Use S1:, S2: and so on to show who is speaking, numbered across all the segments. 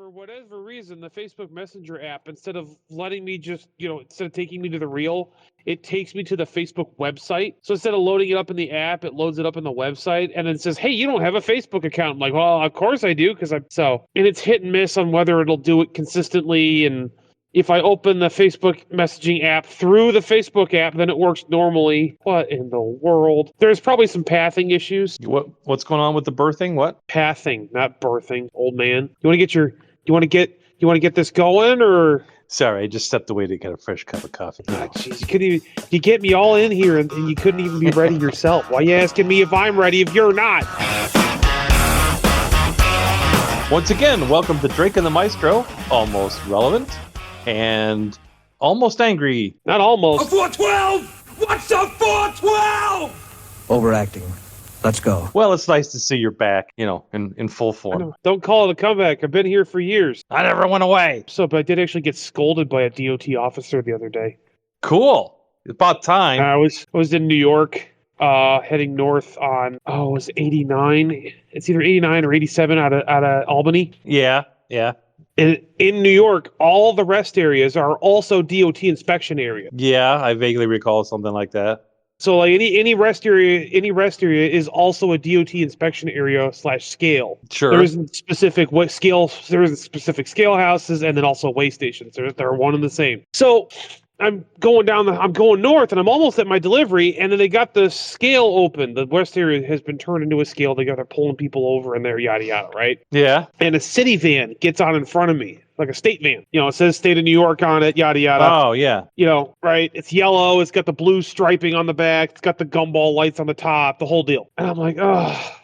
S1: for whatever reason, the Facebook Messenger app, instead of letting me just, instead of taking me to the reel, it takes me to the Facebook website. So instead of loading it up in the app, it loads it up in the website, and it says, hey, you don't have a Facebook account. I'm like, well, of course I do, and it's hit and miss on whether it'll do it consistently, and if I open the Facebook messaging app through the Facebook app, then it works normally. What in the world? There's probably some pathing issues.
S2: What's going on with the birthing? What?
S1: Pathing, not birthing, old man. You want to get this going, or?
S2: Sorry, I just stepped away to get a fresh cup of coffee.
S1: Jeez, you get me all in here and you couldn't even be ready yourself. Why are you asking me if I'm ready if you're not?
S2: Once again, welcome to Drake and the Maestro, almost relevant. And almost angry.
S1: Not almost.
S3: A 412! What's a 412?
S4: Overacting. Let's go.
S2: Well, it's nice to see you're back, in full form.
S1: Don't call it a comeback. I've been here for years.
S2: I never went away.
S1: But I did actually get scolded by a DOT officer the other day.
S2: Cool. It's about time.
S1: I was in New York, heading north on, it was 89. It's either 89 or 87 out of Albany.
S2: Yeah.
S1: In New York, all the rest areas are also DOT inspection areas.
S2: Yeah, I vaguely recall something like that.
S1: So like any rest area is also a DOT inspection area / scale.
S2: Sure.
S1: There isn't specific specific scale houses and then also weigh stations. They're one and the same. So I'm going north, and I'm almost at my delivery, and then they got the scale open. The west area has been turned into a scale. They're pulling people over in there, yada yada, right?
S2: Yeah.
S1: And a city van gets on in front of me, like a state van. It says State of New York on it, yada yada.
S2: Oh yeah.
S1: Right? It's yellow. It's got the blue striping on the back. It's got the gumball lights on the top. The whole deal. And I'm like, oh.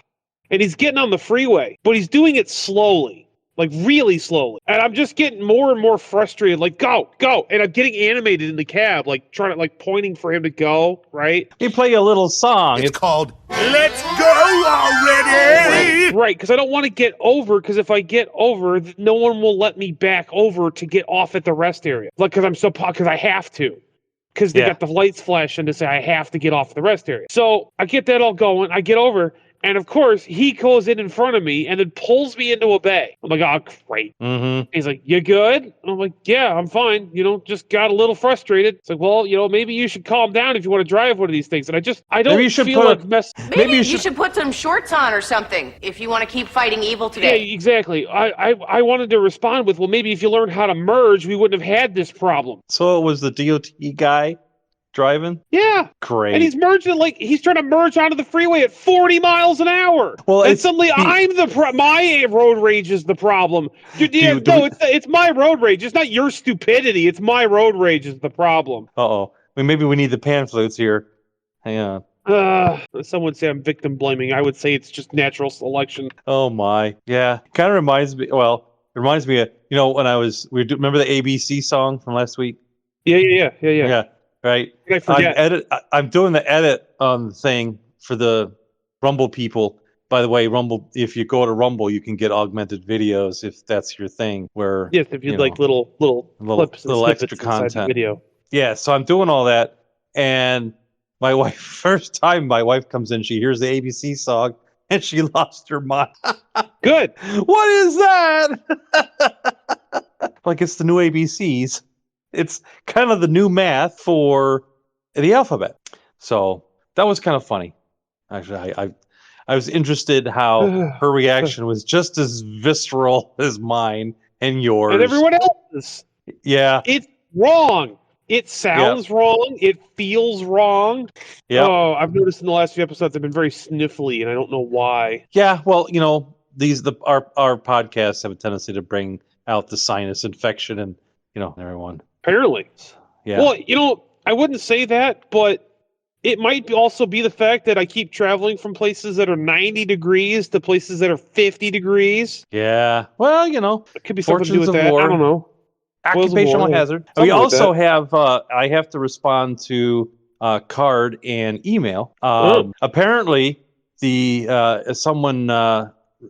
S1: And he's getting on the freeway, but he's doing it slowly. Like really slowly. And I'm just getting more and more frustrated. Like, go. And I'm getting animated in the cab, like trying to pointing for him to go, right?
S2: You play a little song.
S3: It's called Let's Go Already!
S1: Right, because I don't want to get over, because if I get over, no one will let me back over to get off at the rest area. Because I have to. Because they got the lights flashing to say I have to get off the rest area. So I get that all going. I get over. And of course, he goes in front of me and then pulls me into a bay. I'm like, oh, great.
S2: Mm-hmm.
S1: He's like, you good? I'm like, yeah, I'm fine. Just got a little frustrated. It's like, well, maybe you should calm down if you want to drive one of these things. And I don't feel like
S5: Maybe you should put some shorts on or something if you want to keep fighting evil today.
S1: Yeah, exactly. I wanted to respond with, well, maybe if you learned how to merge, we wouldn't have had this problem.
S2: So it was the DOT guy driving?
S1: Yeah.
S2: Great.
S1: And he's merging, he's trying to merge onto the freeway at 40 miles an hour.
S2: Well,
S1: and suddenly my road rage is the problem. It's my road rage. It's not your stupidity. It's my road rage is the problem.
S2: Uh-oh. Maybe we need the pan flutes here. Hang on.
S1: Some would say I'm victim blaming. I would say it's just natural selection.
S2: Oh my. Yeah. Kind of reminds me of, when remember the ABC song from last week?
S1: Yeah.
S2: Right.
S1: I forget.
S2: I'm doing the edit on the thing for the Rumble people. By the way, Rumble, if you go to Rumble, you can get augmented videos if that's your thing. Where
S1: yes, if you'd like little clips,
S2: little extra content,
S1: the video.
S2: Yeah, so I'm doing all that, and my wife, first time my wife comes in, she hears the ABC song, and she lost her mind.
S1: Good.
S2: What is that? Like it's the new ABCs. It's kind of the new math for the alphabet. So that was kind of funny. Actually, I was interested how her reaction was just as visceral as mine and yours.
S1: And everyone else's.
S2: Yeah.
S1: It's wrong. It sounds wrong. It feels wrong.
S2: Yeah.
S1: Oh, I've noticed in the last few episodes I've been very sniffly, and I don't know why.
S2: Yeah, well, our podcasts have a tendency to bring out the sinus infection and, everyone.
S1: Apparently.
S2: Yeah.
S1: Well, I wouldn't say that, but it might also be the fact that I keep traveling from places that are 90 degrees to places that are 50 degrees.
S2: Yeah. Well,
S1: it could be something to do with that.
S2: War.
S1: I don't know.
S2: Occupational hazard. We also have, I have to respond to card and email. Apparently, someone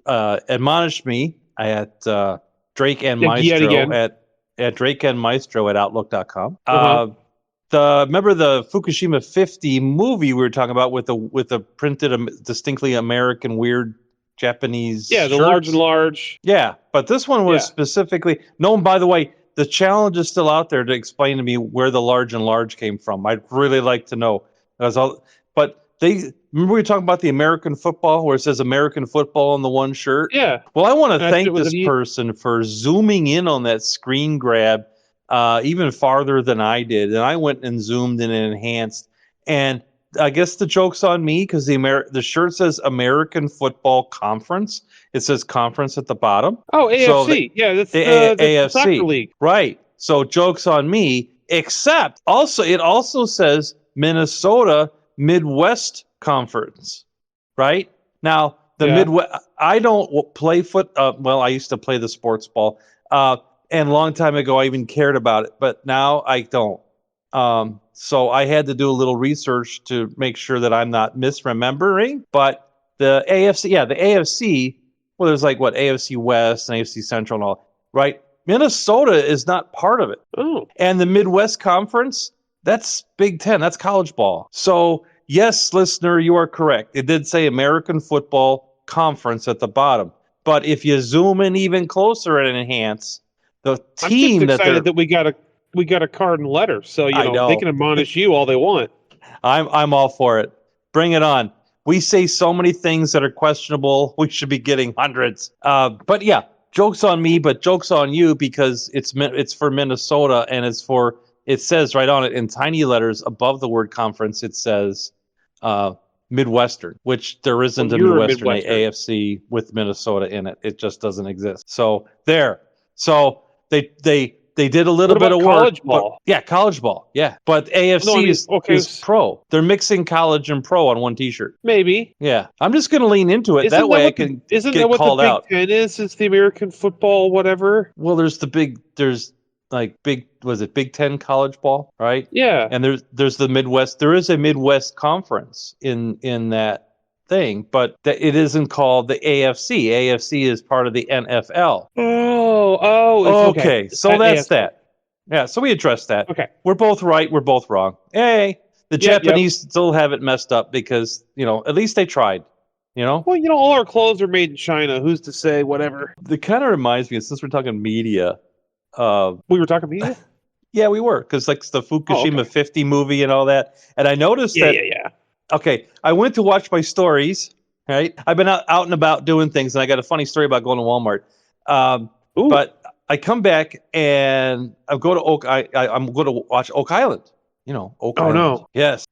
S2: admonished me at Drake and Maestro at drakeandmaestro@outlook.com. Remember the Fukushima 50 movie we were talking about with the printed distinctly American weird Japanese
S1: Yeah, the
S2: shirts.
S1: large and large.
S2: Yeah, but this one was
S1: Yeah.
S2: specifically... No, and by the way, the challenge is still out there to explain to me where the large and large came from. I'd really like to know. But remember we were talking about the American football, where it says American football on the one shirt?
S1: Yeah.
S2: Well, I want to
S1: And I said it
S2: thank
S1: was
S2: this person for zooming in on that screen grab even farther than I did. And I went and zoomed in and enhanced. And I guess the joke's on me because the shirt says American Football Conference. It says conference at the bottom.
S1: Oh, AFC.
S2: So
S1: that's
S2: the
S1: the soccer
S2: AFC.
S1: league.
S2: Right. So joke's on me, except it also says Minnesota Midwest Conference. Right? Now, the Midwest, I don't play well, I used to play the sports ball. And a long time ago, I even cared about it, but now I don't. So I had to do a little research to make sure that I'm not misremembering. But the AFC, well, there's like AFC West and AFC Central and all, right? Minnesota is not part of it.
S1: Oh.
S2: And the Midwest Conference, that's Big Ten, that's college ball. So, yes, listener, you are correct. It did say American Football Conference at the bottom. But if you zoom in even closer and enhance, the team
S1: I'm just excited that we got a card and letter, so
S2: I know.
S1: they can admonish you all they want.
S2: I'm all for it. Bring it on. We say so many things that are questionable. We should be getting hundreds. But yeah, joke's on me, but joke's on you because it's for Minnesota and it says right on it in tiny letters above the word conference. It says Midwestern, which there isn't a Midwestern AFC with Minnesota in it. It just doesn't exist. So there. So they did a little bit of work.
S1: College ball?
S2: College ball. Yeah, but AFC is pro. They're mixing college and pro on one T-shirt.
S1: Maybe.
S2: Yeah, I'm just going to lean into it. That way I can
S1: Isn't
S2: get
S1: that what
S2: called
S1: the Big
S2: out.
S1: Ten is? It's the American football, whatever.
S2: Well, there's Big Ten college ball, right?
S1: Yeah.
S2: And there's the Midwest. There is a Midwest conference in that thing, but it isn't called the AFC. AFC is part of the NFL.
S1: Oh, it's
S2: okay. So that's that. Yeah, so we addressed that.
S1: Okay.
S2: We're both right, we're both wrong. Hey, the Japanese still have it messed up because, at least they tried, Well,
S1: all our clothes are made in China. Who's to say whatever?
S2: It kind of reminds me, since we're talking media.
S1: We were talking media?
S2: Yeah, we were, because like the Fukushima 50 movie and all that. And I noticed that.
S1: Yeah.
S2: Okay, I went to watch my stories, right? I've been out and about doing things, and I got a funny story about going to Walmart. But I come back and I go to I'm going to watch Oak Island. Oak Island.
S1: No.
S2: Yes.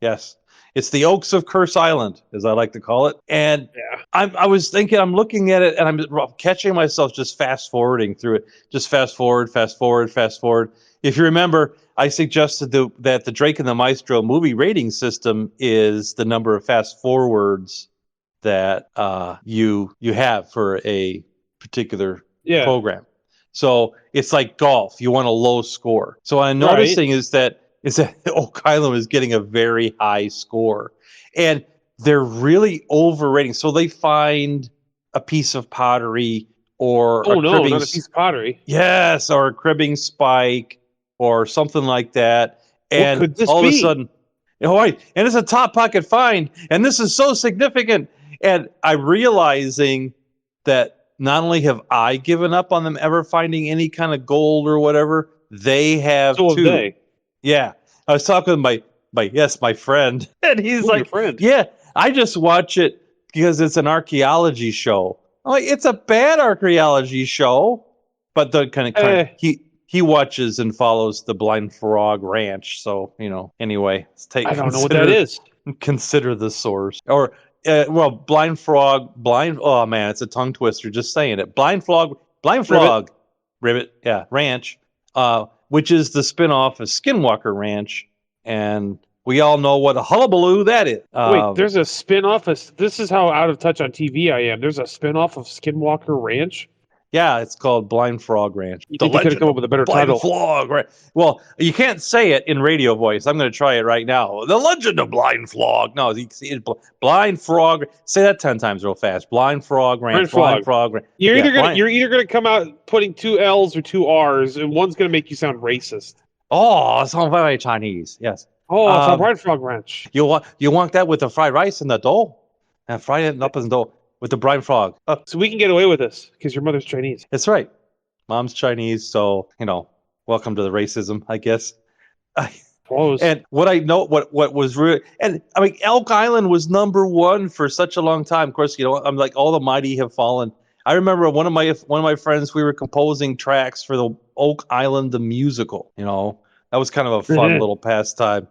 S2: It's the Oaks of Curse Island, as I like to call it. And I was thinking, I'm looking at it, and I'm catching myself just fast forwarding through it. Just fast forward. If you remember, I suggested that the Drake and the Maestro movie rating system is the number of fast forwards that you have for a particular program. So it's like golf. You want a low score. So what I'm noticing is that Oak Island is getting a very high score. And they're really overrating. So they find a piece of pottery or
S1: not a piece of pottery.
S2: Yes, or a cribbing spike or something like that. And
S1: what could this
S2: all
S1: be?
S2: Of a sudden, and it's a top pocket find, and this is so significant. And I'm realizing that not only have I given up on them ever finding any kind of gold or whatever, they have too.
S1: Have they.
S2: Yeah. I was talking with my friend, and he's like,
S1: your friend.
S2: Yeah, I just watch it because it's an archaeology show. I'm like, it's a bad archaeology show, but the kind of he watches and follows the Blind Frog Ranch. So, anyway,
S1: I don't know what that is.
S2: Consider the source. Or Blind Frog, oh man, it's a tongue twister just saying it. Blind Frog, Ribbit, Ranch, which is the spinoff of Skinwalker Ranch, and we all know what a hullabaloo that is.
S1: Wait, there's a spin-off. This is how out of touch on TV I am. There's a spin-off of Skinwalker Ranch?
S2: Yeah, it's called Blind Frog Ranch.
S1: You could have come up with a better title.
S2: Blind Frog. Well, you can't say it in radio voice. I'm going to try it right now. The Legend of Blind Frog. No, you can see it. Blind Frog. Say that 10 times real fast. Blind Frog Ranch. Blind Frog Ranch.
S1: You're either gonna come out putting 2 L's or 2 R's, and one's gonna make you sound racist.
S2: Oh, it sounds very Chinese. Yes.
S1: Oh, it's a Blind Frog Ranch.
S2: You want that with the fried rice and the dough, and fry it up in the dough. with the brine frog.
S1: So we can get away with this because your mother's Chinese.
S2: That's right. Mom's Chinese, so welcome to the racism, I guess. And what I know, what was really, and I mean, Elk Island was number one for such a long time. Of course, I'm like, all the mighty have fallen. I remember one of my friends, we were composing tracks for the Oak Island the musical. That was kind of a fun little pastime.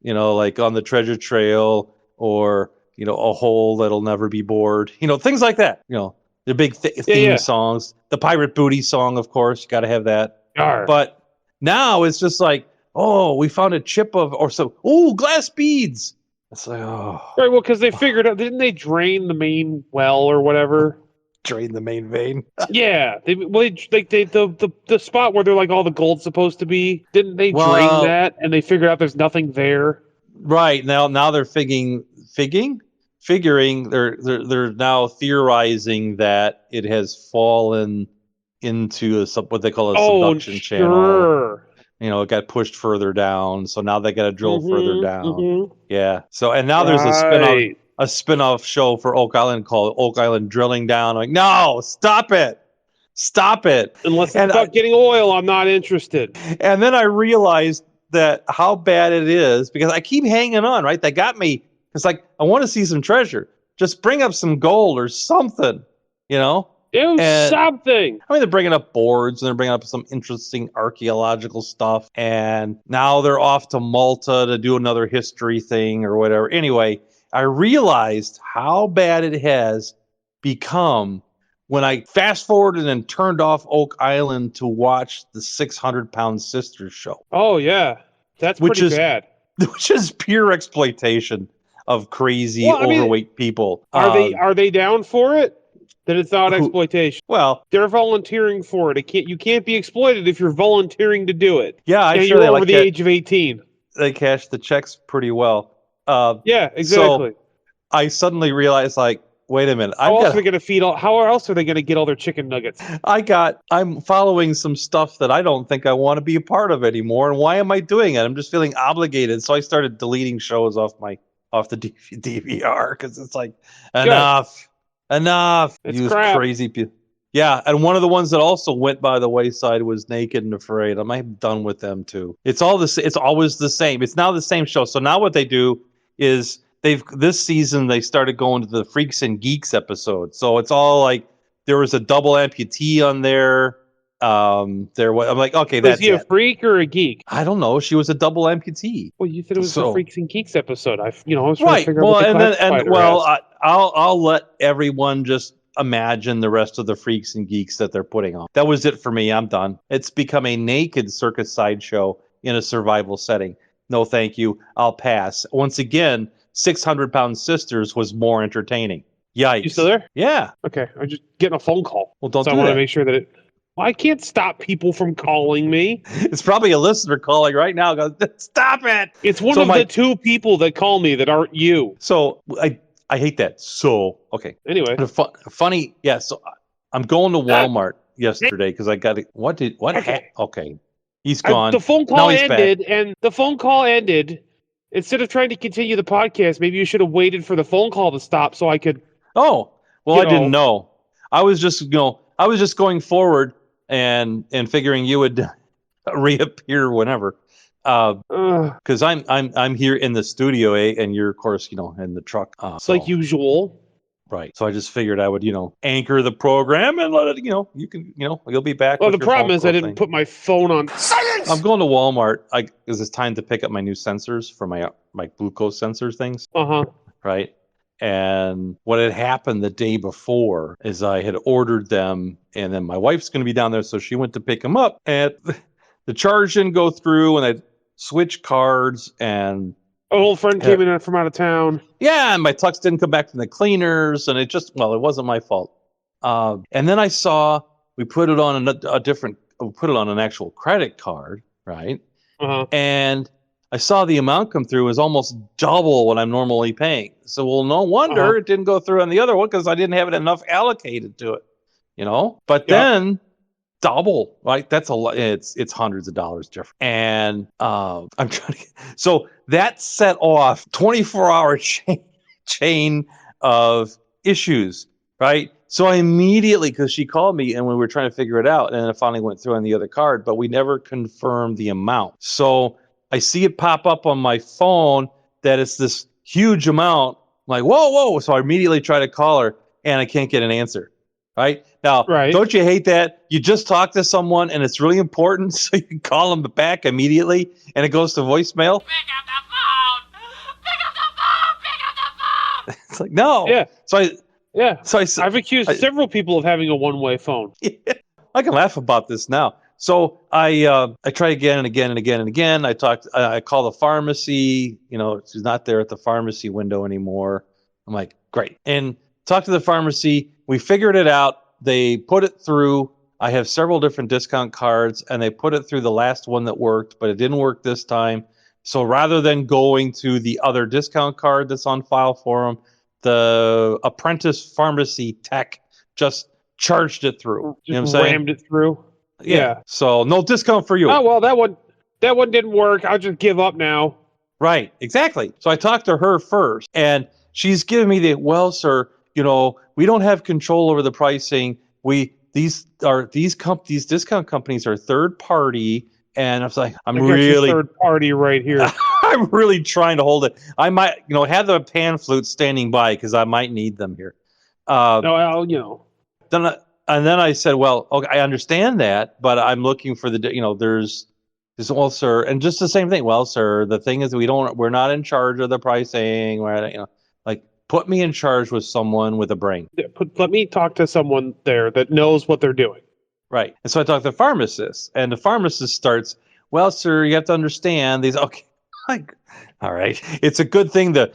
S2: Like On the Treasure Trail, or A Hole That'll Never Be Bored. Things like that. The big theme songs. The Pirate Booty song, of course, you got to have that. But now it's just like, oh, we found a chip glass beads. It's like, oh.
S1: Right, well, because they figured out, didn't they drain the main well or whatever?
S2: Drain the main vein?
S1: Yeah. The spot where they're like all the gold's supposed to be, didn't they drain that and they figured out there's nothing there?
S2: Right. Now they're figuring they're now theorizing that it has fallen into what they call a subduction channel. It got pushed further down, so now they got to drill further down. Yeah. So and now there's a spin-off show for Oak Island called Oak Island Drilling Down. I'm like, no, stop it.
S1: Unless it's about getting oil, I'm not interested.
S2: And then I realized that how bad it is because I keep hanging on. Right, they got me. It's like I want to see some treasure. Just bring up some gold or something.
S1: Do something.
S2: I mean, they're bringing up boards and they're bringing up some interesting archaeological stuff. And now they're off to Malta to do another history thing or whatever. Anyway, I realized how bad it has become when I fast forwarded and turned off Oak Island to watch the 600-Pound Sisters show.
S1: Oh, yeah. That's pretty bad.
S2: Which is pure exploitation of crazy, overweight people.
S1: Are they down for it? Then it's not exploitation.
S2: Well,
S1: they're volunteering for it. You can't be exploited if you're volunteering to do it.
S2: Yeah,
S1: you're over the age of 18.
S2: They cash the checks pretty well.
S1: Yeah, exactly.
S2: So I suddenly realized, like, wait a minute.
S1: How else are they going to get all their chicken nuggets?
S2: I'm following some stuff that I don't think I want to be a part of anymore. And why am I doing it? I'm just feeling obligated. So I started deleting shows off the DVR because it's like, enough.
S1: It's crap.
S2: Crazy people. Yeah, and one of the ones that also went by the wayside was Naked and Afraid. I'm done with them too. It's always the same. It's now the same show. So now what they do is this season they started going to the Freaks and Geeks episode. So it's all like there was a double amputee on there. I'm like, okay, that's
S1: Was he a freak or a geek?
S2: I don't know. She was a double amputee.
S1: Well, you said it was the Freaks and Geeks episode. I was trying to figure out
S2: what I'll let everyone just imagine the rest of the Freaks and Geeks that they're putting on. That was it for me. I'm done. It's become a naked circus sideshow in a survival setting. No, thank you. I'll pass. Once again, 600-Pound Sisters was more entertaining. Yikes.
S1: You still there?
S2: Yeah.
S1: Okay. I'm just getting a phone call.
S2: Well, don't do
S1: that. I
S2: want
S1: to make sure that it... I can't stop people from calling me.
S2: It's probably a listener calling right now. Goes, stop it!
S1: It's one of the two people that call me that aren't you.
S2: So I hate that. So okay.
S1: Anyway,
S2: funny. Yeah. So I'm going to Walmart yesterday because I got it. What? Okay. He's gone.
S1: The phone call ended, and the phone call ended. Instead of trying to continue the podcast, maybe you should have waited for the phone call to stop so I could.
S2: Oh well, I didn't know. I was just going forward. And figuring you would reappear whenever, because I'm here in the studio, and you're of course in the truck.
S1: It's like usual,
S2: right? So I just figured I would anchor the program and let it you can you'll be back.
S1: Well, the problem is I didn't put my phone on silence.
S2: I'm going to Walmart. Because it's time to pick up my new sensors for my glucose sensor things. Right. And what had happened the day before is I had ordered them, and then my wife's going to be down there, so she went to pick them up, and the charge didn't go through, and I switched cards, and
S1: an old friend came in from out of town.
S2: Yeah, and my tux didn't come back from the cleaners, and it wasn't my fault. And then I saw we put it on an actual credit card, right? And I saw the amount come through was almost double what I'm normally paying. So, well, no wonder it didn't go through on the other one because I didn't have it enough allocated to it, But then double, right? That's a lot. It's hundreds of dollars different. And I'm trying to. So that set off 24-hour chain of issues. right? So I immediately, because she called me and we were trying to figure it out, and then it finally went through on the other card, but we never confirmed the amount. So I see it pop up on my phone that it's this huge amount. I'm like, whoa. So I immediately try to call her, and I can't get an answer. Right? Now, Don't you hate that? You just talk to someone, and it's really important, so you can call them back immediately, and it goes to voicemail. Pick up the phone! Pick up the phone! Pick up the phone! It's like, no.
S1: Yeah.
S2: So
S1: I've accused several people of having a one-way phone.
S2: I can laugh about this now. So I try again and again and again and again. I call the pharmacy. She's not there at the pharmacy window anymore. I'm like, great. And talk to the pharmacy. We figured it out. They put it through. I have several different discount cards, and they put it through the last one that worked, but it didn't work this time. So rather than going to the other discount card that's on file for them, the apprentice pharmacy tech just charged it through.
S1: You know what I'm saying? Rammed it through. Yeah.
S2: So no discount for you.
S1: Oh, well, that one didn't work. I'll just give up now.
S2: Right. Exactly. So I talked to her first, and she's giving me well, sir, we don't have control over the pricing. These discount companies are third party. And I was like, I'm really
S1: third party right here.
S2: I'm really trying to hold it. I might, have the pan flute standing by because I might need them here. And then I said, well, okay, I understand that, but I'm looking for there's well, sir, and just the same thing. Well, sir, the thing is, we're not in charge of the pricing. Put me in charge with someone with a brain.
S1: Let me talk to someone there that knows what they're doing.
S2: Right. And so I talked to the pharmacist, and the pharmacist starts, well, sir, you have to understand these. Okay. All right. It's a good thing the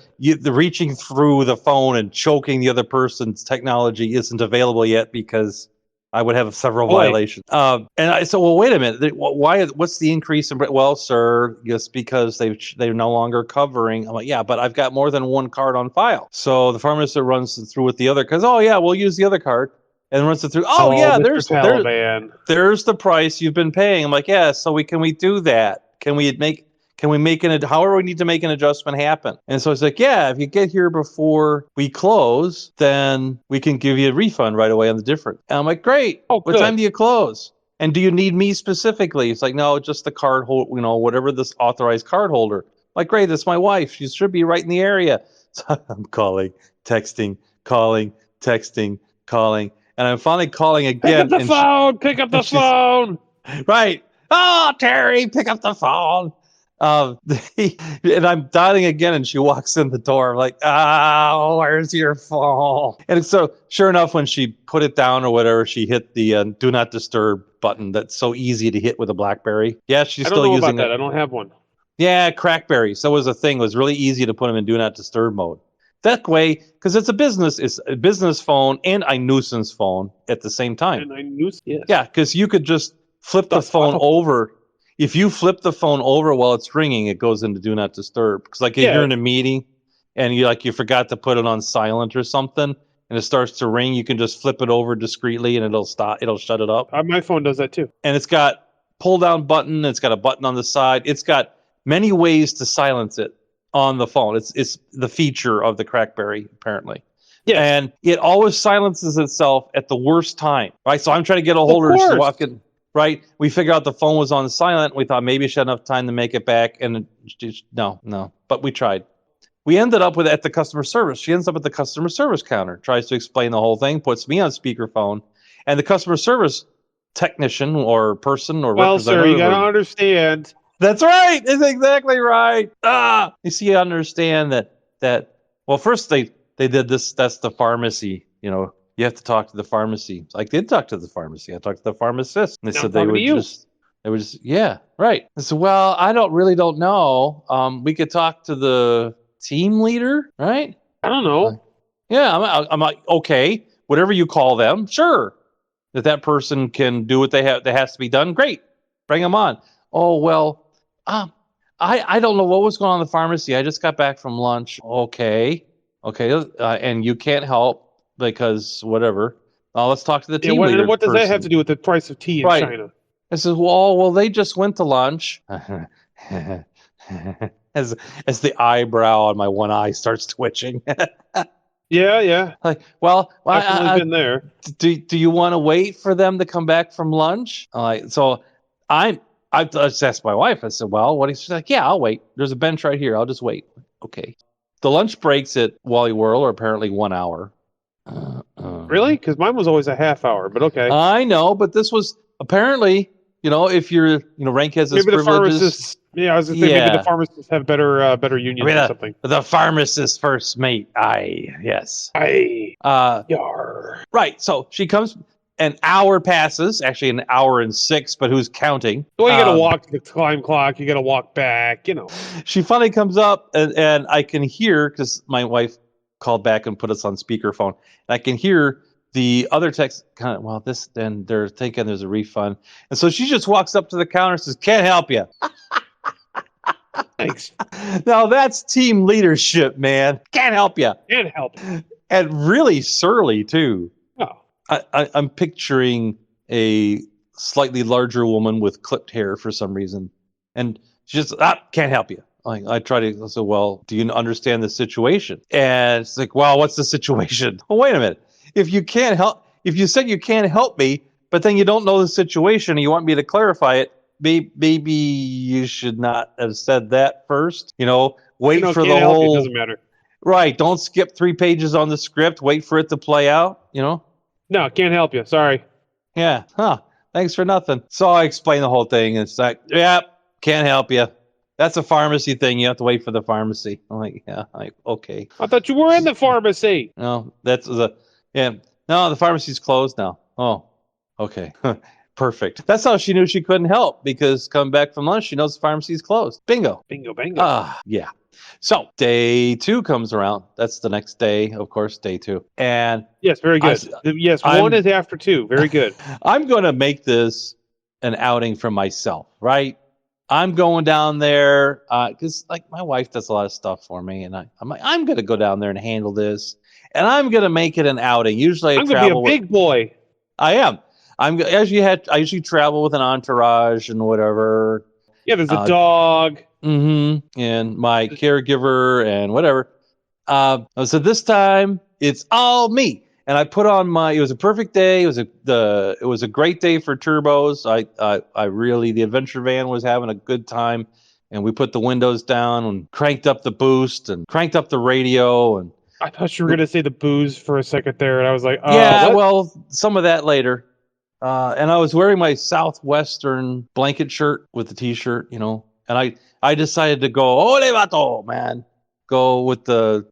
S2: reaching through the phone and choking the other person's technology isn't available yet, because I would have several violations. And I said, well, wait a minute. Why? What's the increase in? Well, sir, just because they're no longer covering. I'm like, yeah, but I've got more than one card on file. So the pharmacist runs through with the other because, oh yeah, we'll use the other card, and runs it through. Oh yeah, there's the price you've been paying. I'm like, yeah. So can we do that? Can we make however we need to make an adjustment happen? And so it's like, yeah, if you get here before we close, then we can give you a refund right away on the difference. And I'm like, great. What time do you close? And do you need me specifically? It's like, no, just the card holder, whatever this authorized card holder. I'm like, great, that's my wife. She should be right in the area. So I'm calling, texting, and I'm finally calling again.
S1: Pick up the phone.
S2: Right. Oh, Terry, pick up the phone. And I'm dialing again, and she walks in the door. I'm like, where's your phone? And so, sure enough, when she put it down or whatever, she hit the do not disturb button. That's so easy to hit with a BlackBerry. Yeah, she's still using
S1: that. I don't have one.
S2: Yeah, crackberries. That was a thing. It was really easy to put them in do not disturb mode. That way, because it's a business phone and a nuisance phone at the same time. Yeah, because you could just flip the phone over. If you flip the phone over while it's ringing, it goes into do not disturb. Because if you're in a meeting and you forgot to put it on silent or something, and it starts to ring, you can just flip it over discreetly and it'll stop. It'll shut it up.
S1: My phone does that too.
S2: And it's got pull down button. It's got a button on the side. It's got many ways to silence it on the phone. It's the feature of the Crackberry, apparently. Yeah. And it always silences itself at the worst time. Right. So I'm trying to get a hold of her. She's walking. Right. We figured out the phone was on silent. We thought maybe she had enough time to make it back. And no. But we tried. We ended up at the customer service. She ends up at the customer service counter, tries to explain the whole thing, puts me on speakerphone. And the customer service technician or person or representative.
S1: Well, sir, you got to understand.
S2: That's right. That's exactly right. You see, you understand that. Well, first they did this. That's the pharmacy. You have to talk to the pharmacy. I did talk to the pharmacy. I talked to the pharmacist. And they said they would just, yeah, right. I said, well, I don't know. We could talk to the team leader, right?
S1: I don't know.
S2: Yeah, I'm like, okay, whatever you call them, sure. That person can do what that has to be done. Great. Bring them on. Oh, well, I don't know what was going on in the pharmacy. I just got back from lunch. Okay. And you can't help. Because whatever. Let's talk to the team leader.
S1: What does that have to do with the price of tea in China?
S2: I said, well, they just went to lunch. As the eyebrow on my one eye starts twitching.
S1: Yeah.
S2: Like, well,
S1: Definitely been there.
S2: do you want to wait for them to come back from lunch? So I just asked my wife. I said, well, what? She's like, yeah, I'll wait. There's a bench right here. I'll just wait. Okay. The lunch breaks at Wally Whirl are apparently 1 hour.
S1: Really? Because mine was always a half hour, but okay.
S2: I know, but this was apparently, if you're, rank has its
S1: Maybe the
S2: privileges.
S1: pharmacists. Yeah, I was going to say maybe the pharmacists have better unions or something.
S2: The pharmacist first mate. Yes.
S1: Yar.
S2: Right. So she comes. An hour passes, actually an hour and 6, but who's counting?
S1: Well, you got to walk to the time clock. You got to walk back,
S2: She finally comes up, and I can hear, because my wife called back and put us on speakerphone, and I can hear the other text kind of, well, then they're thinking there's a refund. And so she just walks up to the counter and says, can't help you.
S1: Thanks.
S2: Now that's team leadership, man. Can't help you.
S1: Can't help.
S2: And really surly, too.
S1: Oh.
S2: I'm picturing a slightly larger woman with clipped hair for some reason. And she just, can't help you. I try to say, well, do you understand the situation? And it's like, well, what's the situation? Well, wait a minute. If you said you can't help me, but then you don't know the situation and you want me to clarify it, maybe you should not have said that first. Wait for the whole.
S1: It doesn't matter.
S2: Right. Don't skip 3 pages on the script. Wait for it to play out.
S1: No, can't help you. Sorry.
S2: Yeah. Thanks for nothing. So I explain the whole thing. And it's like, yeah, can't help you. That's a pharmacy thing. You have to wait for the pharmacy. I'm like, yeah, okay.
S1: I thought you were in the pharmacy.
S2: No, no, the pharmacy's closed now. Oh, okay. Perfect. That's how she knew she couldn't help, because coming back from lunch, she knows the pharmacy's closed. Bingo.
S1: Bingo.
S2: Yeah. So day 2 comes around. That's the next day, of course, day 2. And
S1: yes, very good. One is after 2. Very good.
S2: I'm going to make this an outing for myself, right? I'm going down there because, my wife does a lot of stuff for me, and I'm like, I'm going to go down there and handle this, and I'm going to make it an outing. Usually,
S1: I'm going to be a big boy.
S2: I am. I usually travel with an entourage and whatever.
S1: Yeah, there's a dog.
S2: And my caregiver and whatever. So this time it's all me. And I put on it was a perfect day. It was a great day for turbos. I really, the adventure van was having a good time, and we put the windows down and cranked up the boost and cranked up the radio. And
S1: I thought you were going to say the booze for a second there. And I was like,
S2: yeah,
S1: what?
S2: Well, some of that later. And I was wearing my Southwestern blanket shirt with the t-shirt, and I decided to go, ole vato, man. Go with the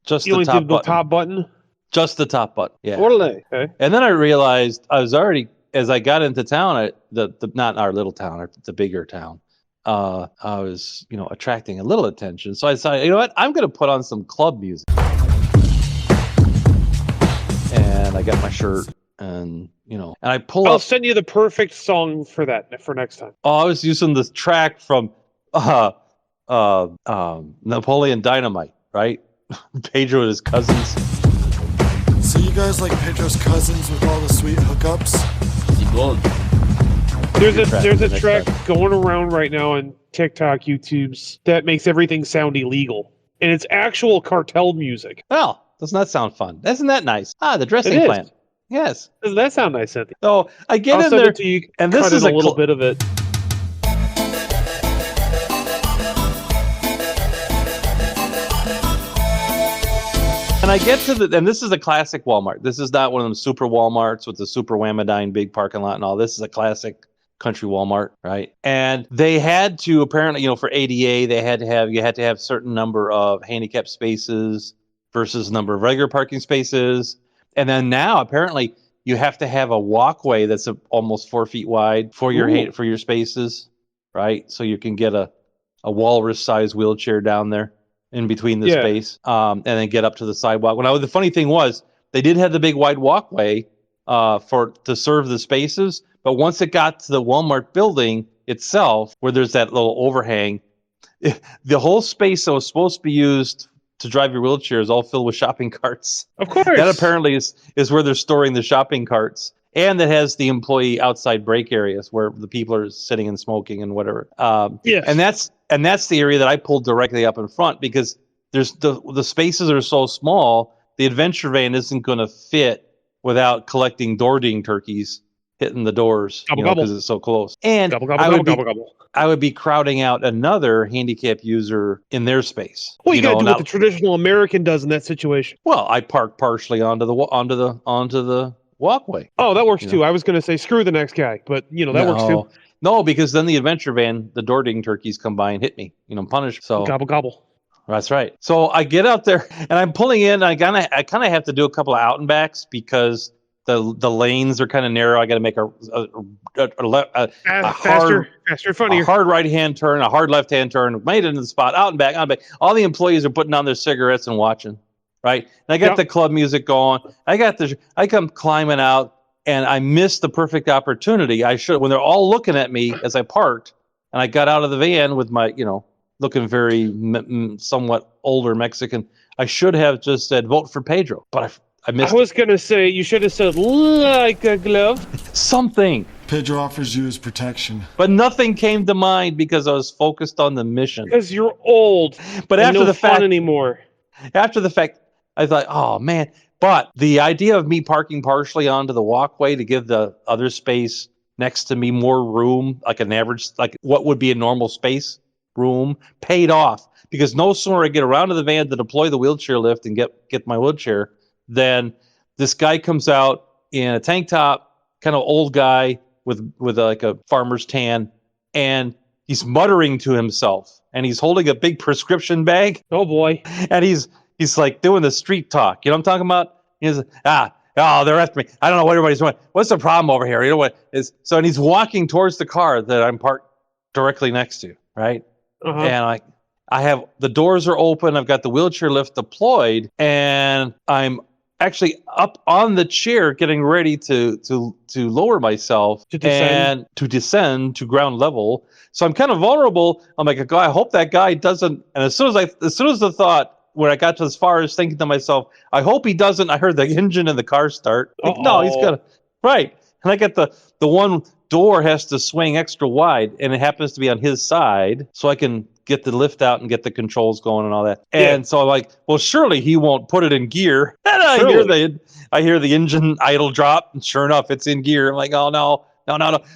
S2: top button. Just the top button. Yeah.
S1: Orale. Okay.
S2: And then I realized I was already, as I got into town, not our little town, the bigger town, I was, attracting a little attention. So I decided, you know what? I'm going to put on some club music. And I got my shirt and, and I pull up.
S1: I'll send you the perfect song for that for next time.
S2: Oh, I was using this track from Napoleon Dynamite, right? Pedro and his cousins.
S6: So you guys like Pedro's cousins with all the sweet hookups?
S1: There's a track going around right now on TikTok, YouTube's that makes everything sound illegal, and it's actual cartel music.
S2: Well, doesn't that sound fun? Isn't that nice? The dressing plant. Yes.
S1: Doesn't that sound nice, Cynthia?
S2: So I get in there, and this is
S1: a little bit of it.
S2: And I get to and this is a classic Walmart. This is not one of them super Walmarts with the super whammadine big parking lot and all. This is a classic country Walmart, right? And they had to apparently, for ADA, you had to have certain number of handicap spaces versus a number of regular parking spaces. And then now apparently you have to have a walkway that's almost 4 feet wide for your spaces, right? So you can get a walrus-sized wheelchair down there in between the space, and then get up to the sidewalk. The funny thing was, they did have the big wide walkway to serve the spaces, but once it got to the Walmart building itself, where there's that little overhang, the whole space that was supposed to be used to drive your wheelchair is all filled with shopping carts.
S1: Of course.
S2: That apparently is where they're storing the shopping carts. And that has the employee outside break areas where the people are sitting and smoking and whatever.
S1: Yes.
S2: And that's the area that I pulled directly up in front, because there's the spaces are so small, the adventure van isn't going to fit without collecting door ding turkeys hitting the doors,
S1: Gobble,
S2: because it's so close. And
S1: Gobble, gobble, gobble, gobble.
S2: I would be crowding out another handicap user in their space.
S1: Well, you got to do
S2: not-
S1: what the traditional American does in that situation.
S2: Well, I park partially onto the walkway.
S1: Oh, that works
S2: You
S1: too. I was going to say screw the next guy, but that works too.
S2: No, because then the adventure van, the door ding turkeys come by and hit me, punish. So
S1: Gobble, gobble.
S2: that's right. So I get out there and I'm pulling in. I kind of have to do a couple of out and backs because the lanes are kind of narrow. I got to make a
S1: faster, funnier.
S2: a hard right hand turn, a hard left hand turn. Made it in the spot, out and back, out and back. All the employees are putting down their cigarettes and watching. Right, and I got the club music going. I come climbing out, and I missed the perfect opportunity. I should, when they're all looking at me as I parked, and I got out of the van with my, looking very somewhat older Mexican. I should have just said vote for Pedro, but I missed.
S1: I was going to say you should have said like a glove.
S2: Something.
S6: Pedro offers you his protection.
S2: But nothing came to mind because I was focused on the mission.
S1: Because you're old.
S2: But
S1: and
S2: after
S1: no
S2: the
S1: fun
S2: fact,
S1: anymore.
S2: After the fact, I thought, oh man. But the idea of me parking partially onto the walkway to give the other space next to me more room, like an average, like what would be a normal space room, paid off. Because no sooner I get around to the van to deploy the wheelchair lift and get my wheelchair, than this guy comes out in a tank top, kind of old guy with like a farmer's tan, and he's muttering to himself, and he's holding a big prescription bag.
S1: Oh boy!
S2: And he's like doing the street talk. You know what I'm talking about? He's they're after me. I don't know what everybody's doing. What's the problem over here? You know what is so? And he's walking towards the car that I'm parked directly next to, right?
S1: Uh-huh.
S2: And I have the doors are open. I've got the wheelchair lift deployed, and I'm actually up on the chair getting ready to lower myself and to descend to ground level. So I'm kind of vulnerable. I'm like, I hope that guy doesn't. And as soon as the thought, when I got to as far as thinking to myself, I hope he doesn't. I heard the engine in the car start. Like, no, he's gonna right. And I get the one door has to swing extra wide, and it happens to be on his side, so I can get the lift out and get the controls going and all that. And so I'm like, well, surely he won't put it in gear. And I hear the engine idle drop, and sure enough, it's in gear. I'm like, oh no.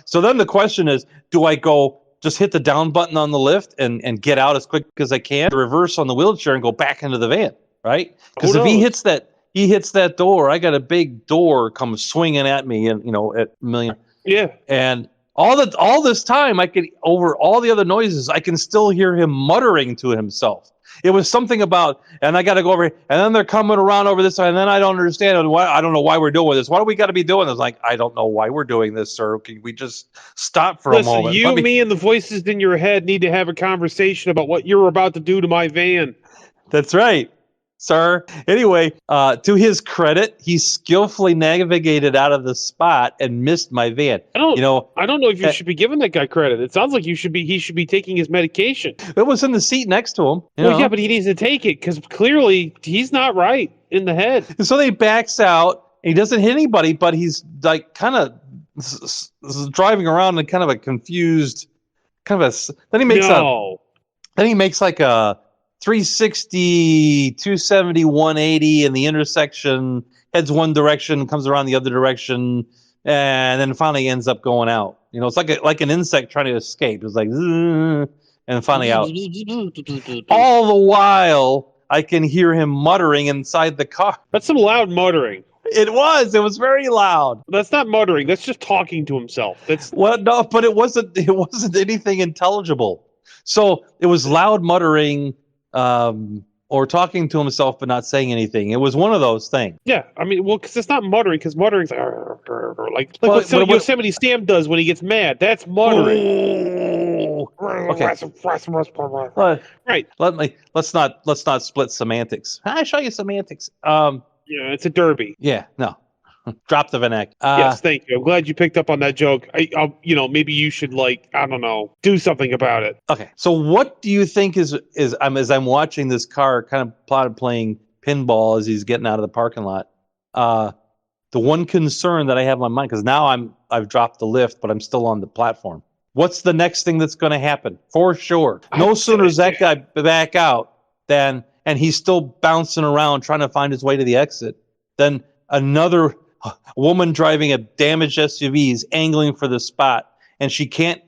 S2: So then the question is, do I go just hit the down button on the lift and get out as quick as I can, reverse on the wheelchair and go back into the van, right? Because if he hits that door, I got a big door come swinging at me, and at a million.
S1: Yeah. And
S2: all this time, I could, over all the other noises, I can still hear him muttering to himself. It was something about, and I got to go over here, and then they're coming around over this side, and then I don't understand why. I don't know why we're doing this. Why do we got to be doing this? Like, I don't know why we're doing this, sir. Can we just stop for a moment?
S1: Me, and the voices in your head need to have a conversation about what you're about to do to my van.
S2: That's right, sir. Anyway, to his credit, he skillfully navigated out of the spot and missed my van.
S1: I don't know if you should be giving that guy credit. It sounds like he should be taking his medication.
S2: It was in the seat next to him.
S1: Yeah, but he needs to take it because clearly he's not right in the head.
S2: So he backs out. He doesn't hit anybody, but he's like kind of driving around in kind of a confused Then he makes like a 360, 270, 180 in the intersection, heads one direction, comes around the other direction, and then finally ends up going out. It's like an insect trying to escape. It's like, and finally out. All the while, I can hear him muttering inside the car.
S1: That's some loud muttering.
S2: It was very loud.
S1: That's not muttering. That's just talking to himself.
S2: No, but it wasn't anything intelligible. So it was loud muttering, or talking to himself but not saying anything. It was one of those things.
S1: Yeah, I mean, because it's not muttering, because muttering's like what Yosemite Sam does when he gets mad. That's muttering.
S2: Okay.
S1: Right.
S2: Let's not split semantics. I show you semantics.
S1: Yeah, it's a derby.
S2: Yeah, no. Drop the vernacular.
S1: Yes, thank you. I'm glad you picked up on that joke. Maybe you should do something about it.
S2: Okay. So what do you think is as I'm watching this car kind of playing pinball as he's getting out of the parking lot? The one concern that I have on my mind, because now I've dropped the lift, but I'm still on the platform. What's the next thing that's going to happen? For sure. No sooner does that guy back out than and he's still bouncing around trying to find his way to the exit. Then another woman driving a damaged SUV is angling for the spot, and she can't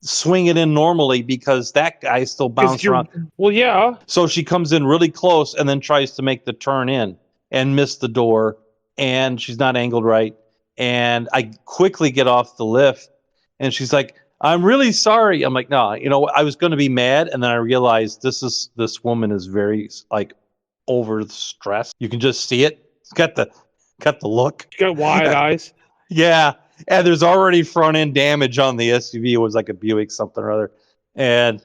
S2: swing it in normally because that guy's still bouncing around.
S1: Well, yeah.
S2: So she comes in really close and then tries to make the turn in and miss the door, and she's not angled right. And I quickly get off the lift, and she's like, I'm really sorry. I'm like, no, I was going to be mad, and then I realized this woman is very like over stressed. You can just see it. It's got the look.
S1: You got wide eyes.
S2: Yeah, and there's already front end damage on the SUV. It was like a Buick something or other, and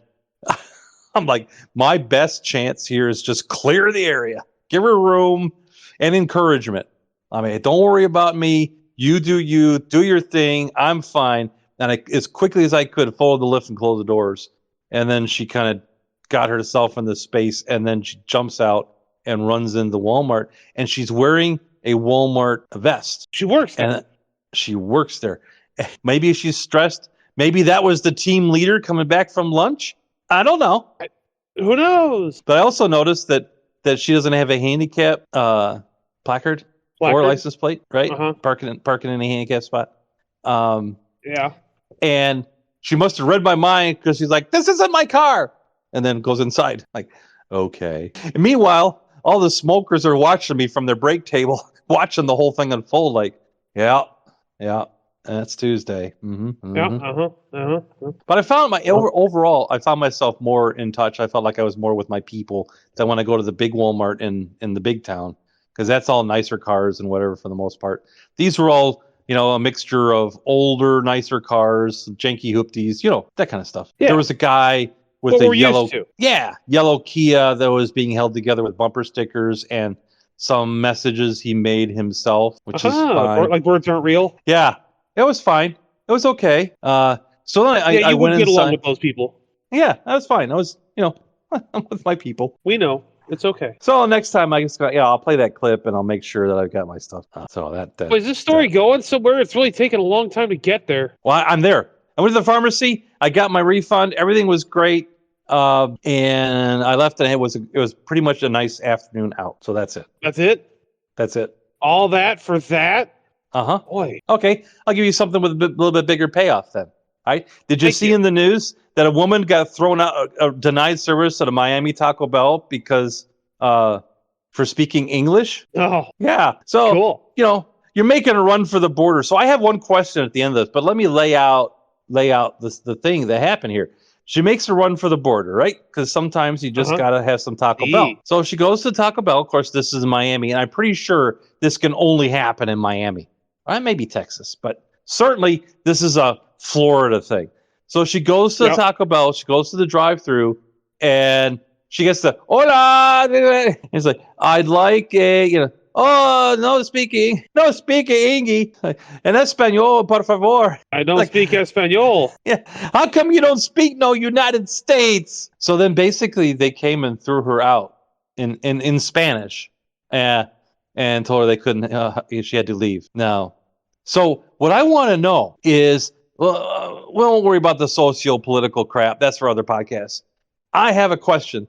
S2: I'm like, my best chance here is just clear the area, give her room and encouragement. I mean, don't worry about me. You do your thing. I'm fine. And as quickly as I could, followed the lift and closed the doors. And then she kind of got herself in the space, and then she jumps out and runs into Walmart. And she's wearing a Walmart vest.
S1: She works there.
S2: And she works there. Maybe she's stressed. Maybe that was the team leader coming back from lunch. I don't know.
S1: Who knows?
S2: But I also noticed that she doesn't have a handicap placard or license plate, right?
S1: Uh-huh.
S2: Parking in a handicap spot.
S1: Yeah.
S2: And she must have read my mind because she's like, this isn't my car. And then goes inside. Like, okay. And meanwhile, all the smokers are watching me from their break table, watching the whole thing unfold. Like, yeah, that's Tuesday. Mm-hmm.
S1: Yeah,
S2: But I found overall, I found myself more in touch. I felt like I was more with my people than when I go to the big Walmart in the big town, because that's all nicer cars and whatever for the most part. These were all, a mixture of older, nicer cars, janky hoopties, that kind of stuff. Yeah. There was a guy with a yellow Kia that was being held together with bumper stickers and some messages he made himself, which is fine.
S1: Like words aren't real?
S2: Yeah, it was fine. It was okay. So then I went
S1: get
S2: inside.
S1: along with those people.
S2: Yeah, that was fine. I was, I'm with my people.
S1: We know. It's okay.
S2: So next time I'll play that clip and I'll make sure that I've got my stuff. So that.
S1: Is this story going somewhere? It's really taking a long time to get there.
S2: Well, I'm there. I went to the pharmacy. I got my refund. Everything was great. And I left, and it was pretty much a nice afternoon out. So that's it.
S1: That's it?
S2: All
S1: that for that?
S2: Uh-huh.
S1: Boy.
S2: Okay. I'll give you something with a little bit bigger payoff then. All right. Did you see in the news that a woman got thrown out, denied service at a Miami Taco Bell because for speaking English?
S1: Oh.
S2: Yeah. So,
S1: cool.
S2: You're making a run for the border. So I have one question at the end of this, but let me lay out the thing that happened here. She makes a run for the border, right? Because sometimes you just got to have some Taco Bell. So she goes to Taco Bell. Of course, this is Miami, and I'm pretty sure this can only happen in Miami. Maybe Texas, but certainly this is a Florida thing. So she goes to the Taco Bell. She goes to the drive-thru, and she gets the, hola. And it's like, I'd like a, oh, no speaking English. En español, por favor.
S1: I don't speak Espanol.
S2: Yeah. How come you don't speak no United States? So then basically they came and threw her out in Spanish and told her they couldn't, she had to leave. Now, so what I want to know is, we won't worry about the socio-political crap. That's for other podcasts. I have a question.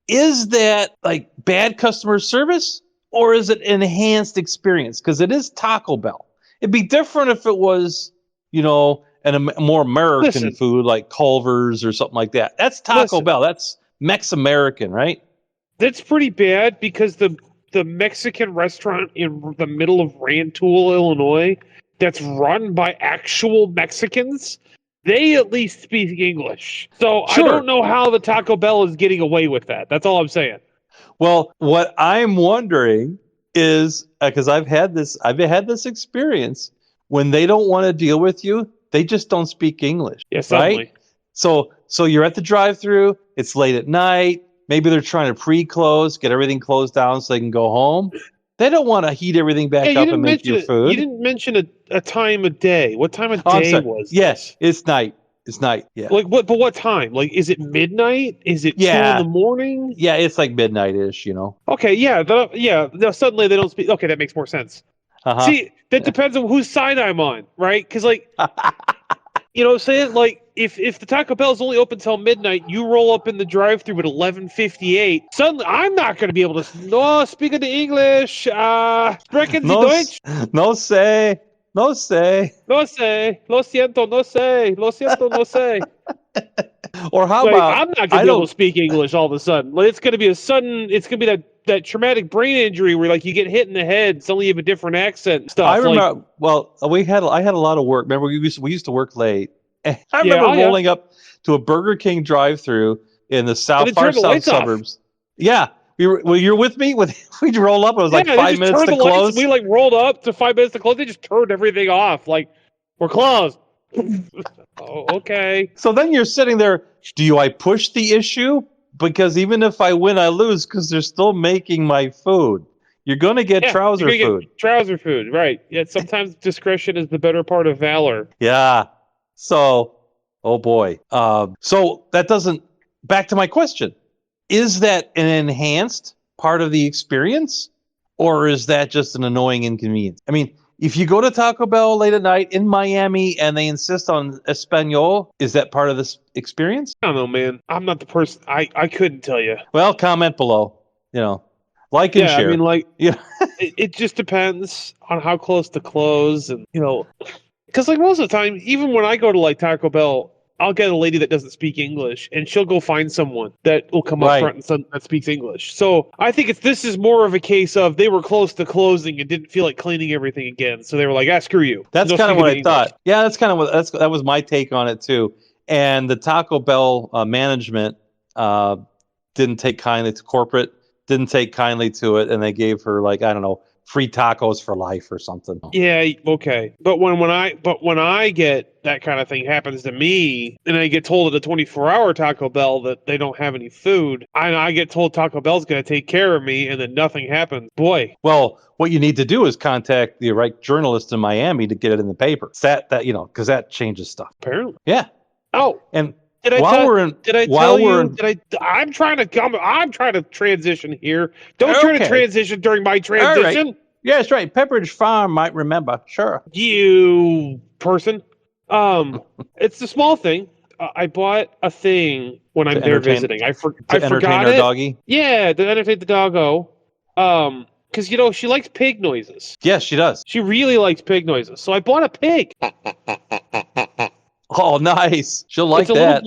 S2: Is that like bad customer service? Or is it enhanced experience? Because it is Taco Bell. It'd be different if it was, a more American food like Culver's or something like that. That's Taco Bell. That's Mex-American, right?
S1: That's pretty bad because the Mexican restaurant in the middle of Rantoul, Illinois, that's run by actual Mexicans, they at least speak English. So I don't know how the Taco Bell is getting away with that. That's all I'm saying.
S2: Well, what I'm wondering is, because I've had this experience, when they don't want to deal with you, they just don't speak English.
S1: Yes,
S2: right? So you're at the drive-thru. It's late at night. Maybe they're trying to pre-close, get everything closed down so they can go home. They don't want to heat everything back up and make your food.
S1: You didn't mention a time of day. What time of day was this?
S2: Yes, it's night. It's night. Yeah.
S1: Like what? But what time? Like, is it midnight? Is it 2 in the morning?
S2: Yeah, it's like midnight-ish.
S1: Okay. Yeah. No, suddenly they don't speak. Okay, that makes more sense. See, that depends on whose side I'm on, right? Because You know, saying like if the Taco Bell is only open till midnight, you roll up in the drive-through at 11:58. Suddenly, I'm not going to be able to. No, speak the English. Sprechen Sie
S2: No,
S1: Deutsch?
S2: no say, no say.
S1: No sé. Lo siento, no sé. Lo siento, no sé.
S2: Or how
S1: Like,
S2: about
S1: I'm not going
S2: I
S1: to be able
S2: don't.
S1: to speak English all of a sudden. Like, it's going to be a sudden. It's going to be that traumatic brain injury where like you get hit in the head, suddenly you have a different accent and stuff.
S2: I remember.
S1: Like,
S2: Well, I had a lot of work. Remember, we used to work late. And I
S1: Yeah,
S2: remember
S1: oh, yeah.
S2: rolling up to a Burger King drive-through in the
S1: And then
S2: far
S1: turn the
S2: south
S1: lights off.
S2: suburbs. Yeah, well, you're with me. We'd roll up. It was like
S1: they
S2: 5
S1: just
S2: minutes
S1: turned
S2: to
S1: the lights.
S2: close.
S1: We like rolled up to 5 minutes to close. They just turned everything off. Like, we're closed. Oh, okay.
S2: So then you're sitting there. Do I push the issue? Because even if I win, I lose because they're still making my food. You're going to get trouser
S1: you're gonna
S2: food.
S1: get trouser food, right? Yeah. Sometimes discretion is the better part of valor.
S2: Yeah. So, oh boy. So that doesn't. Back to my question: is that an enhanced part of the experience, or is that just an annoying inconvenience? I mean, if you go to Taco Bell late at night in Miami and they insist on Espanol, is that part of this experience?
S1: I don't know, man. I'm not the person. I couldn't tell you.
S2: Well, comment below. Like and
S1: Yeah,
S2: share.
S1: I mean, like,
S2: Yeah.
S1: it just depends on how close to close, and because like most of the time, even when I go to like Taco Bell, I'll get a lady that doesn't speak English, and she'll go find someone that will come up
S2: Right.
S1: front and that speaks English. So I think this is more of a case of they were close to closing and didn't feel like cleaning everything again, so they were like, screw you.
S2: That's
S1: No
S2: kind of
S1: speaking
S2: what I
S1: English.
S2: thought. Yeah, that's kind of that was my take on it too. And the Taco Bell management didn't take kindly to corporate, didn't take kindly to it, and they gave her like, I don't know, free tacos for life or something.
S1: Yeah, okay. But when I get that kind of thing happens to me, and I get told at a 24-hour Taco Bell that they don't have any food, and I get told Taco Bell's going to take care of me, and then nothing happens. Boy.
S2: Well, what you need to do is contact the right journalist in Miami to get it in the paper. It's that because that changes stuff.
S1: Apparently.
S2: Yeah.
S1: Oh.
S2: And
S1: Did I
S2: while
S1: tell,
S2: we're in,
S1: did I
S2: while
S1: tell
S2: we're
S1: you?
S2: in,
S1: Did I? I'm trying to transition here. Don't try to
S2: Okay.
S1: transition during my transition.
S2: Yeah, that's right. Pepperidge Farm might remember. Sure.
S1: You person. It's the small thing. I bought a thing when I'm there visiting. I
S2: entertain
S1: forgot
S2: our
S1: it.
S2: doggy.
S1: Yeah, to entertain the doggo. Because she likes pig noises.
S2: Yes, she does.
S1: She really likes pig noises. So I bought a pig.
S2: Oh, nice. She'll like
S1: It's a
S2: that.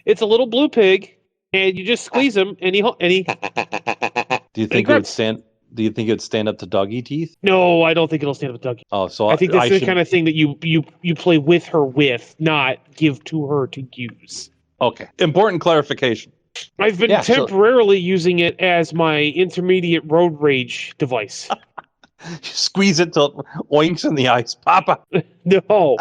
S1: It's a little blue pig, and you just squeeze him, and he.
S2: Do you think it would stand? Do you think it would stand up to doggy teeth?
S1: No, I don't think it'll stand up to doggy.
S2: Oh, so
S1: I think this is the kind of thing that you play with her with, not give to her to use.
S2: Okay. Important clarification.
S1: I've been temporarily using it as my intermediate road rage device.
S2: Squeeze it till it oinks in the ice, Papa.
S1: No.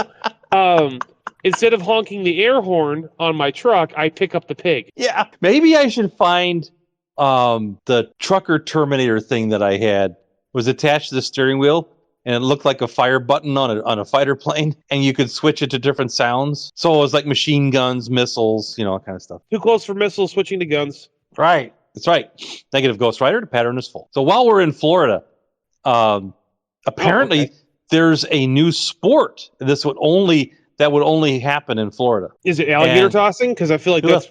S1: Instead of honking the air horn on my truck, I pick up the pig.
S2: Yeah. Maybe I should find the trucker Terminator thing that I had was attached to the steering wheel, and it looked like a fire button on a fighter plane, and you could switch it to different sounds. So it was like machine guns, missiles, kind of stuff.
S1: Too close for missiles, switching to guns.
S2: Right. That's right. Negative Ghost Rider, the pattern is full. So while we're in Florida, apparently there's a new sport that would only happen in Florida.
S1: Is it alligator tossing? Because I feel like that's,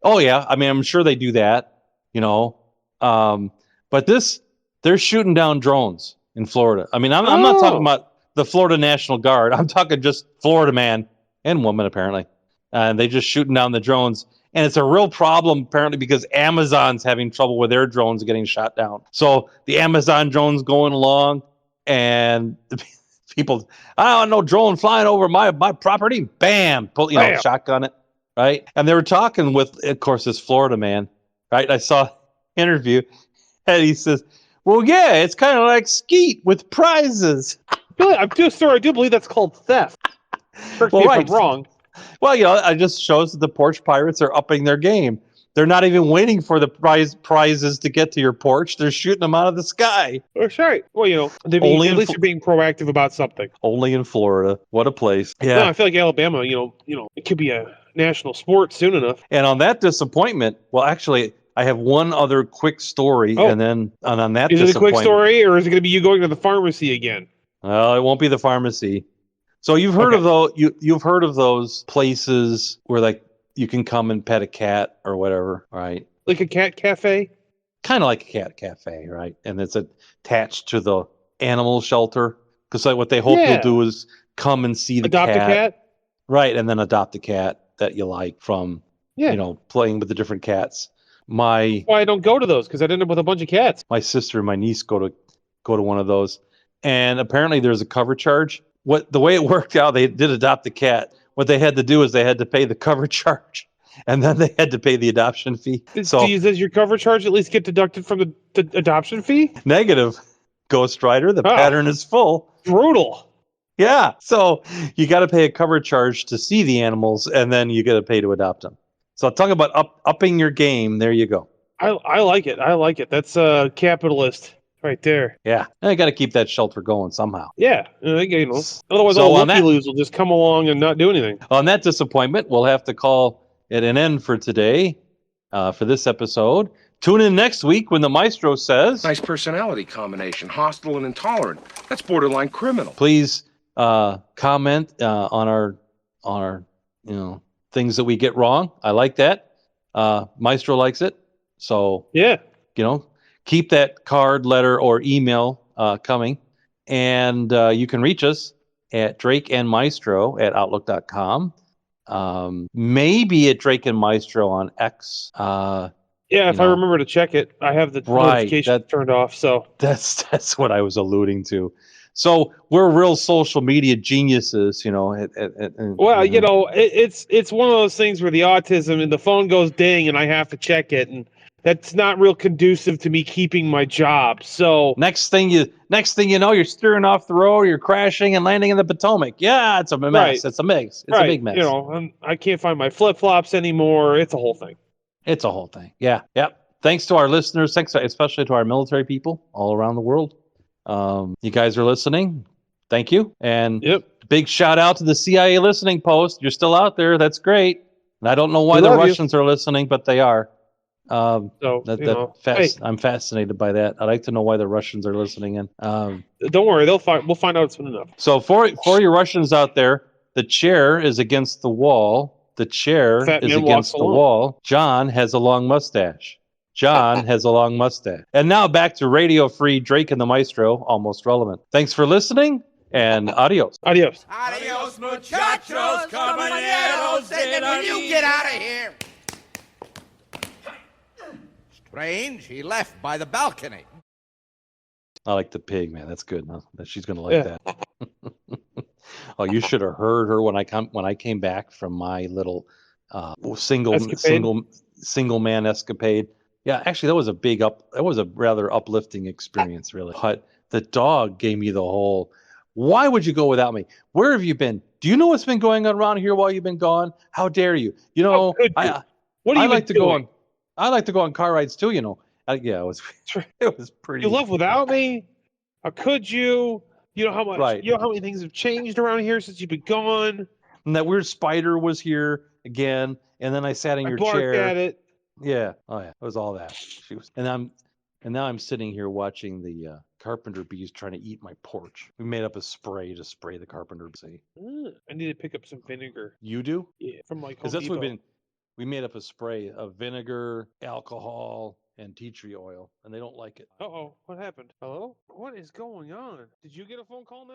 S2: Oh, yeah. I mean, I'm sure they do that, But they're shooting down drones in Florida. I mean, I'm not talking about the Florida National Guard. I'm talking just Florida man and woman, apparently. And they just shooting down the drones. And it's a real problem, apparently, because Amazon's having trouble with their drones getting shot down. So the Amazon drone's going along, and the people, I don't know, drone flying over my property, bam, shotgun it, right? And they were talking with, of course, this Florida man, right? I saw an interview, and he says, well, yeah, it's kind of like skeet with prizes.
S1: I do believe that's called theft. Correct me if I'm wrong.
S2: Well, it just shows that the porch pirates are upping their game. They're not even waiting for the prizes to get to your porch. They're shooting them out of the sky.
S1: That's right. Well, at least you're being proactive about something.
S2: Only in Florida. What a place. Yeah.
S1: No, I feel like Alabama, it could be a national sport soon enough.
S2: And on that disappointment, well, actually, I have one other quick story, and then on that
S1: is
S2: disappointment.
S1: Is it a quick story, or is it going to be you going to the pharmacy again?
S2: Well, it won't be the pharmacy. So you've heard
S1: Okay.
S2: of those you've heard of those places where like you can come and pet a cat or whatever, right?
S1: Like a cat cafe?
S2: Kind of like a cat cafe, right? And it's attached to the animal shelter because like what they hope you'll
S1: Yeah.
S2: do is come and see the
S1: Adopt a cat?
S2: right? And then adopt a cat that you like from
S1: Yeah.
S2: playing with the different cats. My
S1: Why I don't go to those, because I'd end up with a bunch of cats.
S2: my sister and my niece go to one of those, and apparently there's a cover charge. The way it worked out, they did adopt the cat. What they had to do is they had to pay the cover charge, and then they had to pay the adoption fee. So
S1: Does your cover charge at least get deducted from the adoption fee?
S2: negative, Ghost Rider. The pattern is full.
S1: Brutal.
S2: Yeah, so you got to pay a cover charge to see the animals, and then you got to pay to adopt them. So talk about upping your game. There you go.
S1: I like it. I like it. That's capitalist right there.
S2: Yeah, and I got to keep that shelter going somehow.
S1: Yeah. Otherwise,
S2: So
S1: all
S2: on that-
S1: looky-loos will just come along and not do anything.
S2: On that disappointment, we'll have to call it an end for today, for this episode. Tune in next week when the maestro says,
S3: Nice personality combination, hostile and intolerant. That's borderline criminal.
S2: please comment on our things that we get wrong. I like that. Maestro likes it. So
S1: Yeah.
S2: keep that card, letter, or email coming. And you can reach us at drakeandmaestro@outlook.com. Maybe at Drake and Maestro on X.
S1: Yeah, if I remember to check it. I have the notification turned off, so
S2: That's what I was alluding to. So we're real social media geniuses,
S1: well, it's one of those things where the autism and the phone goes ding and I have to check it, and that's not real conducive to me keeping my job. So
S2: next thing you know, you're steering off the road, you're crashing and landing in the Potomac. Yeah, it's a mess.
S1: Right.
S2: It's a mix. It's a big mess.
S1: I can't find my flip-flops anymore. It's a whole thing.
S2: It's a whole thing. Yeah. Yep. Thanks to our listeners. Thanks especially to our military people all around the world. You guys are listening. Thank you. And big shout out to the CIA listening post. You're still out there. That's great. And I don't know why the Russians are listening, but they are. I'm fascinated by that. I'd like to know why the Russians are listening in.
S1: Don't worry, we'll find out soon enough.
S2: So for you Russians out there, the chair is against the wall. The chair is against the wall. John has a long mustache. And now back to Radio Free Drake and the Maestro, almost relevant. Thanks for listening, and adios.
S1: Adios.
S3: Adios, muchachos, caballeros. Will you get out of here? Strange, he left by the balcony.
S2: I like the pig, man. That's good. No, she's gonna like that. Oh, you should have heard her when I came back from my little single man escapade. Yeah, actually, that was a rather uplifting experience, really. But the dog gave me the whole, why would you go without me? Where have you been? Do you know what's been going on around here while you've been gone? How dare you?
S1: What are you
S2: like to
S1: doing?
S2: go on. I like to go on car rides too. It was pretty.
S1: You left without me? How could you? You know how much?
S2: Right.
S1: You know how many things have changed around here since you've been gone?
S2: And that weird spider was here again, and then I sat in your
S1: barked
S2: chair.
S1: at it.
S2: Yeah. Oh yeah. It was all that. And now I'm sitting here watching the carpenter bees trying to eat my porch. We made up a spray to spray the carpenter bee.
S1: I need to pick up some vinegar.
S2: You do?
S1: Yeah, from like Home
S2: Because that's what
S1: Depot.
S2: we made up a spray of vinegar, alcohol, and tea tree oil, and they don't like it.
S1: Uh-oh, what happened? Hello? What is going on? Did you get a phone call now?